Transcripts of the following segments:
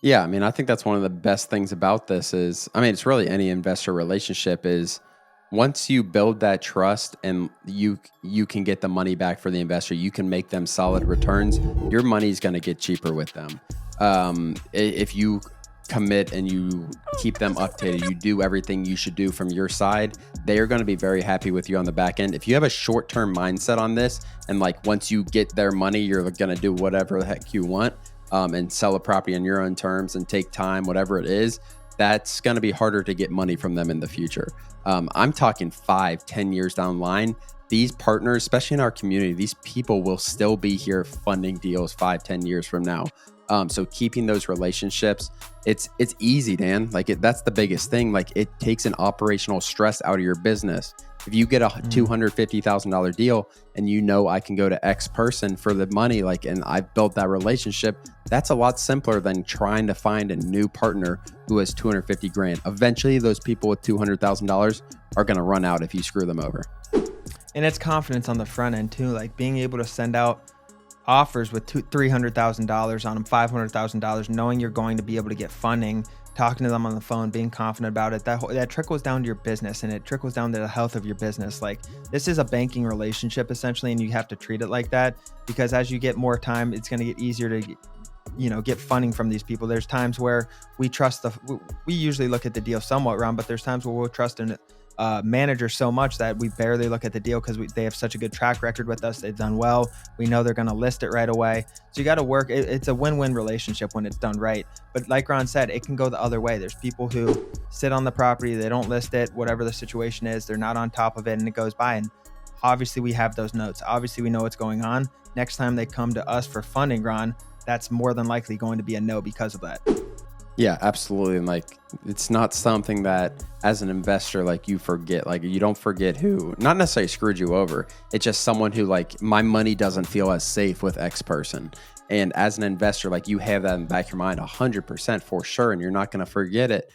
Yeah, I mean, I think that's one of the best things about this is, I mean, it's really any investor relationship is once you build that trust and you can get the money back for the investor, you can make them solid returns. Your money's going to get cheaper with them. If you commit and you keep them updated, you do everything you should do from your side, they are going to be very happy with you on the back end. If you have a short-term mindset on this and like once you get their money, you're going to do whatever the heck you want, and sell a property on your own terms and take time, whatever it is, that's going to be harder to get money from them in the future. I'm talking 5-10 years down the line. These partners, especially in our community, these people will still be here funding deals 5-10 years from now. So keeping those relationships, it's easy, Dan. Like that's the biggest thing. Like it takes an operational stress out of your business. If you get a $250,000 deal and you know I can go to X person for the money, like, and I've built that relationship, that's a lot simpler than trying to find a new partner who has 250 grand. Eventually, those people with $200,000 are going to run out if you screw them over. And it's confidence on the front end too, like being able to send out offers with $300,000 on them, $500,000, knowing you're going to be able to get funding, talking to them on the phone, being confident about it. That trickles down to your business, and it trickles down to the health of your business. Like this is a banking relationship essentially, and you have to treat it like that, because as you get more time, it's going to get easier to get funding from these people. There's times where we usually look at the deal somewhat wrong, but there's times where we'll trust in manager so much that we barely look at the deal because they have such a good track record with us. They've done well. We know they're going to list it right away. So you got to work. It's a win-win relationship when it's done right. But like Ron said, it can go the other way. There's people who sit on the property, they don't list it, whatever the situation is, they're not on top of it, and it goes by. And obviously we have those notes. Obviously we know what's going on. Next time they come to us for funding, Ron, that's more than likely going to be a no because of that. Yeah, absolutely. And like, it's not something that as an investor, like you forget, like you don't forget who, not necessarily screwed you over. It's just someone who like, my money doesn't feel as safe with X person. And as an investor, like you have that in the back of your mind 100% for sure. And you're not going to forget it.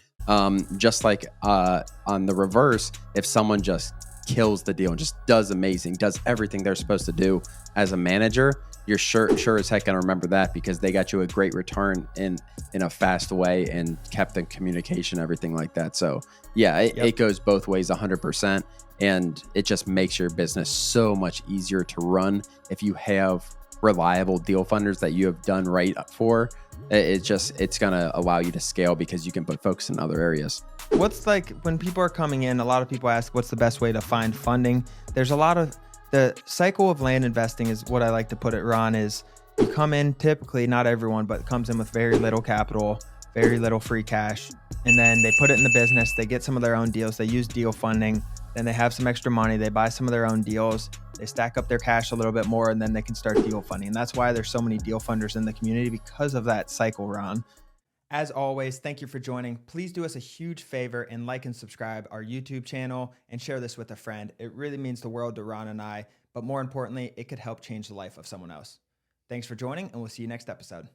Just like on the reverse, if someone just kills the deal and just does amazing, does everything they're supposed to do as a manager, you're sure as heck gonna remember that because they got you a great return in a fast way and kept in communication, everything like that. So yeah, it goes both ways 100%. And it just makes your business so much easier to run if you have reliable deal funders that you have done right for. It's gonna allow you to scale because you can put focus in other areas. What's like when people are coming in, a lot of people ask what's the best way to find funding. There's a lot of the cycle of land investing is what I like to put it, Ron, is you come in, typically not everyone, but comes in with very little capital, very little free cash. And then they put it in the business. They get some of their own deals. They use deal funding. Then they have some extra money. They buy some of their own deals. They stack up their cash a little bit more, and then they can start deal funding. And that's why there's so many deal funders in the community, because of that cycle, Ron. As always, thank you for joining. Please do us a huge favor and like and subscribe our YouTube channel and share this with a friend. It really means the world to Ron and I, but more importantly, it could help change the life of someone else. Thanks for joining, and we'll see you next episode.